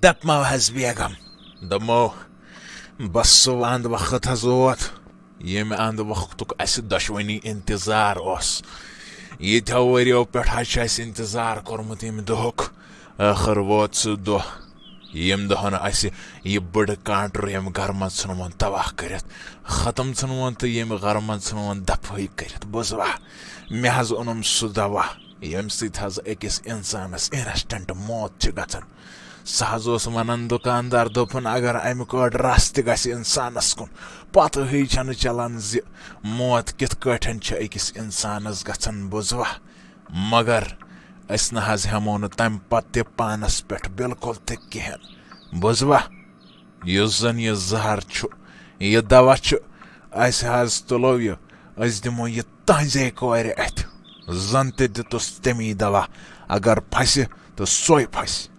دپمو حظ بیگم دمو بس سُہ ونٛدٕ وقت حظ ووت ییٚمہِ اندٕ وقتُک اَسہِ دۄشوٕنی انتظار اوس ییٖتیٛاہ ؤرِیو پٮ۪ٹھ حظ چھُ اَسہِ انتظار کوٚرمُت ییٚمہِ دۄہُک ٲخٕر ووت سُہ دۄہ ییٚمہِ دۄہن اَسہِ یہِ بٔڑٕ کانٛٹُر ییٚمہِ گرٕ منٛز ژھٕنوُن تباہ کٔرِتھ ختم ژھٕنوُن تہٕ ییٚمہِ گرٕ منٛز ژھٕنوُن دفٲیی کٔرِتھ بوٗزوا مےٚ حظ اوٚنُم سُہ دوا ییٚمہِ سۭتۍ حظ أکِس اِنسانس اِنسٹنٹ موت چھِ گژھان سُہ حظ اوس ونان دُکاندار دوٚپُن اگر اَمہِ کٲٹھۍ رس تہِ گژھِ اِنسانس کُن پتہٕ ہٕے چھنہٕ چلان زِ موت کِتھ کٲٹھۍ چھِ أکِس اِنسانس گژھان بوٗزوا مگر أسۍ نہ حظ ہٮ۪مو نہٕ تمہِ پتہٕ تہِ پانس پٮ۪ٹھ بالکل تہِ کِہینۍ بوٗزوا یُس زن یہِ زہر چھُ یہِ دوا چھُ اَسہِ حظ تُلو یہِ أسۍ دِمو یہِ تہنٛزے کورِ اَتھِ زن تہِ دِتُس تمی دوا اگر پھسہِ تہٕ سۄے پھسہِ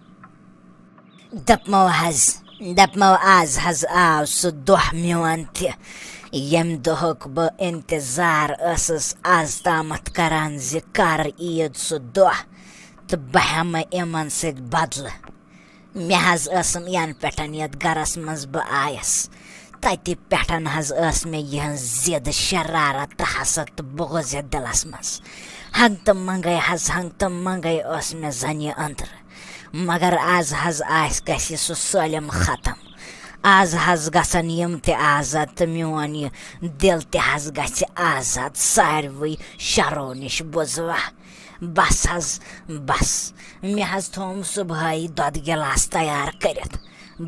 دپمو آز حظ آو سُہ دۄہ میون تہِ ییٚمہِ دۄہُک بہٕ انتظار ٲسٕس آز تامتھ کران زِ کر عیٖد سُہ دۄہ تہٕ بہٕ ہٮ۪مہٕ یِمن سۭتۍ بدلہٕ مےٚ حظ ٲسٕم ینہٕ پٮ۪ٹھ یتھ گرس منٛز بہٕ آیس تتہِ پٮ۪ٹھ حظ ٲس مےٚ یِہٕنٛز زِد شرارت تہٕ حسد تہٕ بغض یتھ دِلس منٛز ہنٛگتہٕ منٛگے ٲس مےٚ زن یہِ أنٛدرٕ مگر آز حظ گژھِ سُہ سٲلِم ختم آز حظ گژھن یِم تہِ آزاد تہٕ میون یہِ دِل تہِ حظ گژھِ آزاد ساروٕے شرو نِش بوٗزوا بس مےٚ حظ تھوٚوُم صُبحٲے دۄدٕ گِلاس تیار کٔرِتھ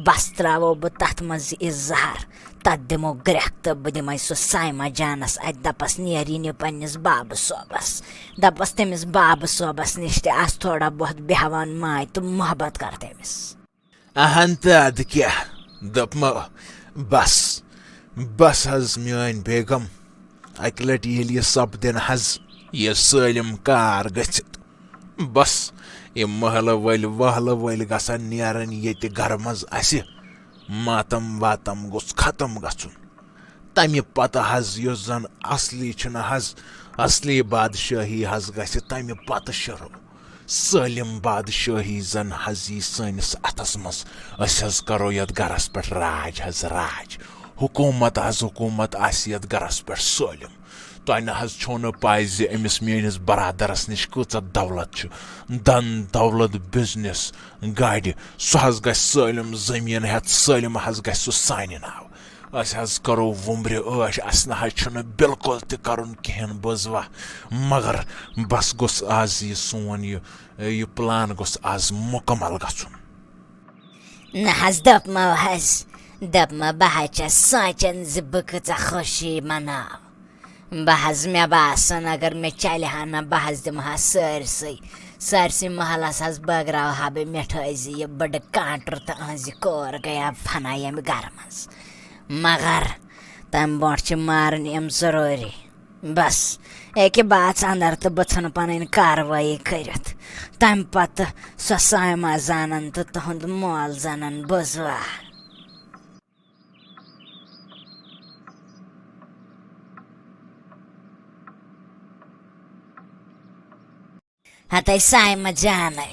بس تراوو بہٕ تتھ منٛز یہِ زہر تتھ دِمو گرٛٮ۪کھ تہٕ بہٕ دِمے سُہ سایما جانس اتہِ دپس نیر یہِ پننِس بابہٕ صٲبس دپس تٔمِس بابہٕ صٲبس نِش تہِ آس تھوڑا بہت بیٚہوان ماے تہٕ محبت کر تٔمِس اہن تہٕ ادٕ کیٛاہ دوٚپمو بس حظ میٲنۍ بیگم اکہِ لٹہِ ییٚلہِ یہِ سپدِنہٕ حظ یہِ سٲلِم کار گٔژھِتھ بس یِم محلہٕ وٲلۍ گژھن نیرن ییٚتہِ گرٕ منٛز اَسہِ ماتم واتم گوٚژھ ختم گژھُن تمہِ پتہٕ حظ یُس زن اصلی چھُنہٕ حظ اصلی بادشٲہی حظ گژھِ تمہِ پتہٕ شروع سٲلِم بادشٲہی زن حظ یی سٲنِس اتھس منٛز أسۍ حظ کرو یتھ گرس پٮ۪ٹھ راج حکوٗمت آسہِ یتھ گرس پٮ۪ٹھ سٲلِم تۄہہِ نہ حظ چھو نہٕ پاے زِ أمِس میٲنِس برادرس نِش کۭژاہ دولت چھِ دن دولت بِزنس گاڑِ سُہ حظ گژھِ سٲلِم زٔمیٖن ہٮ۪تھ سٲلِم حظ گژھِ سُہ سانہِ ناو أسۍ حظ کرو وُمبرِ ٲش اَسہِ نہ حظ چھُنہٕ بالکل تہِ کرُن کِہینۍ بوٗزوا مگر بس گوٚژھ آز یہِ سون یہِ پلان گوٚژھ آز مُکمل گژھُن نہ حظ دپمو بہٕ حظ چھس سونٛچان زِ بہٕ کۭژاہ خوشی مناو مےٚ باسان اگر مےٚ چلہِ ہا نہ بہٕ حظ دِمہٕ ہا سٲرسٕے محلس حظ بٲگراو ہا بہٕ مِٹھٲے زِ یہِ بٔڑٕ کانٛٹُر تہٕ أہنٛزِ کور گٔیا فنا ییٚمہِ گرٕ منٛز مگر تمہِ برونٛٹھ چھِ مارٕنۍ یِم ضروٗری بس ییٚکہِ باژ انٛدر تہٕ بہٕ ژھٕنہٕ پنٕنۍ کاروٲیی کٔرِتھ تمہِ پتہٕ سۄ سایما زانن تہٕ تُہُنٛد مول زانن بوٗزوا ہتَے سایما جانے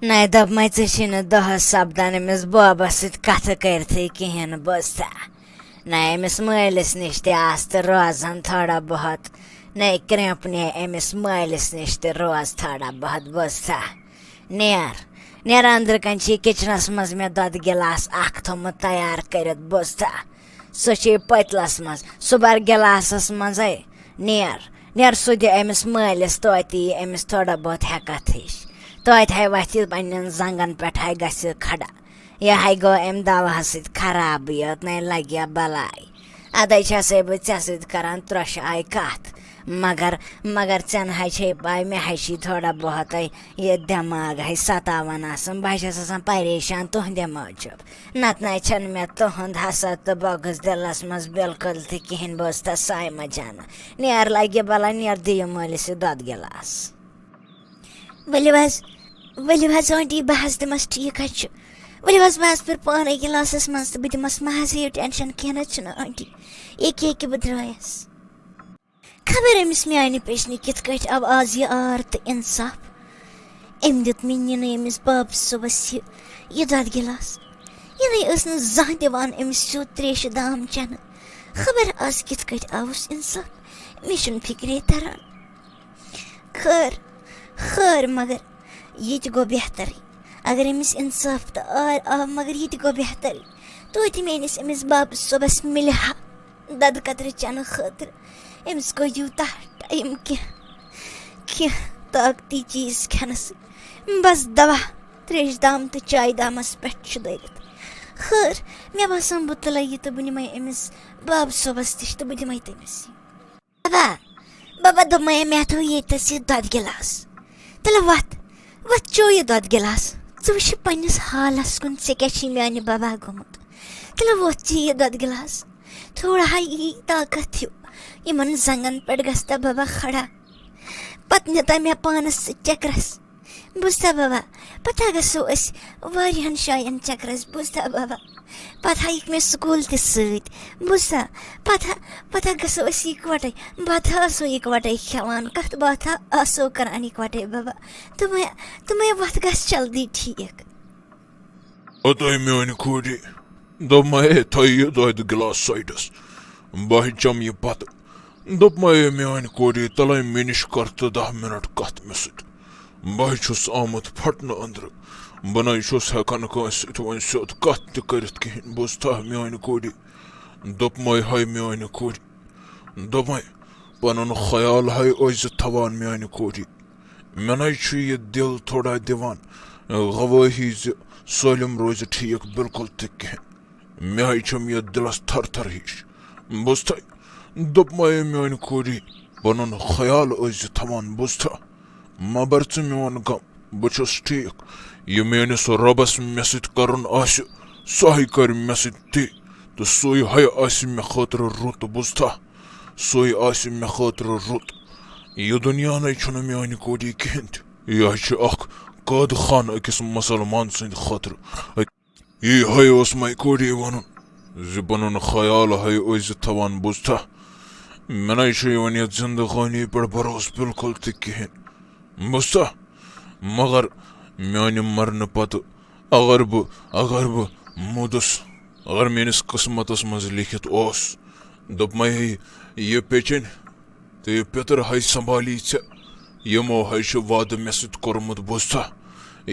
نَے دوٚپمَے ژٕ چھِ نہٕ دۄہس سپدان أمِس بوبس سۭتۍ کتھٕ کٔرتھٕے کِہیٖنۍ بوٗزتھا نَے أمِس مٲلِس نِش تہِ آس تہٕ روزان تھوڑا بہت نَے کرٛٮ۪پنہِ أمِس مٲلِس نِش تہِ روز تھوڑا بہت بوٗزتھا نیر أنٛدرٕ کَنۍ چھِ کِچنس منٛز مےٚ دۄدٕ گِلاس اکھ تھوٚمُت تیار کٔرِتھ بوٗزتھا سُہ چھِ پٔتلس منٛز سُہ بَر گِلاسس منٛزے نیر سُہ دِ أمِس مٲلِس توتہِ یی أمِس تھوڑا بہت ہٮ۪کتھ ہِش توتہِ ہاے وَتھِ پنٛنٮ۪ن زنٛگن پٮ۪ٹھ ہاے گژھِ کھڑا یہِ ہاے گوٚو اَمہِ دواہس سۭتۍ خرابٕے یوت نَے لگہِ یا بلاے اَدَے چھَسَے بہٕ ژےٚ سۭتۍ کران ترٛوشہٕ آیہِ کتھ مگر ژےٚ نہٕ حظ چھے پاے مےٚ حظ چھی تھوڑا بہت یہِ دٮ۪ماغ حظ ستاوان آسان بہٕ حظ چھَس آسان پریشان تُہنٛدِ موٗجوٗب نتہٕ نَے چھنہٕ مےٚ تُہُنٛد حسد تہٕ بغض دِلس منٛز بالکل تہِ کِہینۍ بوٗزتھا سایما جانا نیر لگہِ بلا نیر دِیِو مٲلِس یہِ دۄدٕ گِلاس ؤلِو حظ آنٹی بہٕ حظ دِمس ٹھیٖک حظ چھُ ؤلِو حظ بہٕ حظ پھِر پانے گِلاسس منٛز تہٕ بہٕ دِمس مہ حظ ہیٚیِو ٹٮ۪نشن کینٛہہ نہ چھُنہٕ آنٹی ییٚکہِ بہٕ درٛایس خبر أمِس میانہِ پیچنہِ کِتھ کٲٹھۍ آو آز یہِ آر تہٕ اِنصاف أمۍ دیُت مےٚ نِنہٕ أمِس بابہٕ صٲبَس یہِ دۄدٕ گِلاس یِنَے ٲس نہٕ زانٛہہ دِوان أمِس سیوٚد ترٛیشہِ دام چٮ۪نہٕ خبر آز کِتھ کٔٹھۍ آوُس اِنصاف مےٚ چھُنہٕ فِکرے تَران خٲر مگر یِتہِ گوٚو بہترٕے اگر أمِس اِنصاف تہٕ آر آو مگر یِتہِ گوٚو بہترٕے توتہِ میٛٲنِس أمِس بابہٕ صٲبَس مِلہِ ہا دۄدٕ قطرٕ چٮ۪نہٕ خٲطرٕ أمِس گوٚو یوٗتاہ ٹایم کینٛہہ طاقتی چیٖز کھٮ۪نہٕ سۭتۍ بس دوا ترٛیشہِ دام تہٕ چایہِ دامَس پٮ۪ٹھ چھُ دٲرِتھ خٲر مےٚ باسان بہٕ تُلے یہِ تہٕ بہٕ نِمے أمِس بابہٕ صٲبَس نِش تہٕ بہٕ دِمے تٔمِس یہِ بابا دوٚپمَے مےٚ تھوٚو ییٚتٮ۪س یہِ دۄدٕ گِلاس تیٚلہِ وَتھ چیو یہِ دۄدٕ گِلاس ژٕ وٕچھِ پنٛنِس حالَس کُن ژےٚ کیٛاہ چھُے میٛانہِ بابا گوٚمُت تیٚلہِ ووٚتھ ژےٚ یہِ دۄدٕ گِلاس تھوڑا یی طاقت ہیوٗ یِمن زنٛگن پٮ۪ٹھ گژھتا بابا کھڑا پتہٕ نیتا مےٚ پانس سۭتۍ چکرس بوٗزتا بابا پتہٕ ہا گژھو أسۍ واریاہن جاین چکرس بوٗزتا بابا پتہٕ ہایِکھ مےٚ سکوٗل تہِ سۭتۍ بوٗزتا پتہٕ ہا گژھو أسۍ یِکوَٹے بتہٕ آسو یِکوَٹے کھٮ۪وان کتھ باتھا آسو کران یِکوَٹے بابا تِمے وَتھ گژھِ جلدی ٹھیٖک اوٚتٲے میٛانہِ کورِ دوٚپمَے تھٲیِو یہِ دۄدٕ گِلاس سایڈس بہٕ چَمہٕ یہِ پتہٕ دوٚپمَے میٛانہِ کورِ تَلے مےٚ نِش کر تہٕ 10 مِنٹ کتھ مےٚ سۭتۍ بہٕ چھُس آمُت پھٹنہٕ أنٛدرٕ بہٕ نَے چھُس ہٮ۪کان کٲنٛسہِ سۭتۍ وۄنۍ سیوٚد کتھ تہِ کٔرِتھ کِہیٖنۍ بوٗزتھا میٛانہِ کورِ دوٚپمَے ہے میٛانہِ کورِ دوٚپمَے پنُن خیال ہے ٲسۍ زِ تھاوان میٛانہِ کورِ مےٚ نَے چھُ یہِ دِل تھوڑا دِوان گوٲہی زِ سٲلِم روزِ ٹھیٖک بِلکُل تہِ کِہیٖنۍ مےٚ ہے چھُم یہِ دِلس تھر تھر ہِش بوٗزتھا دوٚپمَے میٛانہِ کورِ پنُن خیال ٲسۍ زِ تھاوان بوٗزتھا مہ بر ژٕ میون غم بہٕ چھُس ٹھیٖک یہِ میٛٲنِس رۄبس مےٚ سۭتۍ کرُن آسہِ سُہ ہے کرِ مےٚ سۭتۍ تی تہٕ سُے ہے آسہِ مےٚ خٲطرٕ رُت بوٗزتھا سُے آسہِ مےٚ خٲطرٕ رُت یہِ دُنیا نَے چھُنہٕ میٛانہِ کورِ کِہیٖنۍ تہِ یہِ چھُ اکھ قٲد خان أکِس مُسلمان سٕنٛدِ خٲطرٕ یی ہے اوس مےٚ کورِ وَنُن زِ پنُن خیال ہے ٲسۍ زِ تھاوان بوٗزتھا مےٚ نَے چھُ وۄنۍ یَتھ زندگٲنی پٮ۪ٹھ بروسہٕ بِلکُل تہِ کِہیٖنۍ بوٗزتھا مگر میٛانہِ مرنہٕ پتہٕ اگر بہٕ موٗدُس اگر میٛٲنِس قٕسمتس منٛز لیکھِتھ اوس دوٚپمَے یہِ پیٚچِنۍ تہٕ یہِ پِتٕر ہے سنبھالی ژےٚ یِمو ہے چھُ وعدٕ مےٚ سۭتۍ کوٚرمُت بوٗزتھا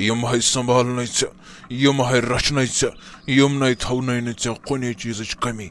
یِم ہے سنبھالنَے ژےٚ یِم ہے رچھنَے ژےٚ یِم نَے تھاونَے نہٕ ژےٚ کُنی چیٖزٕچ کٔمی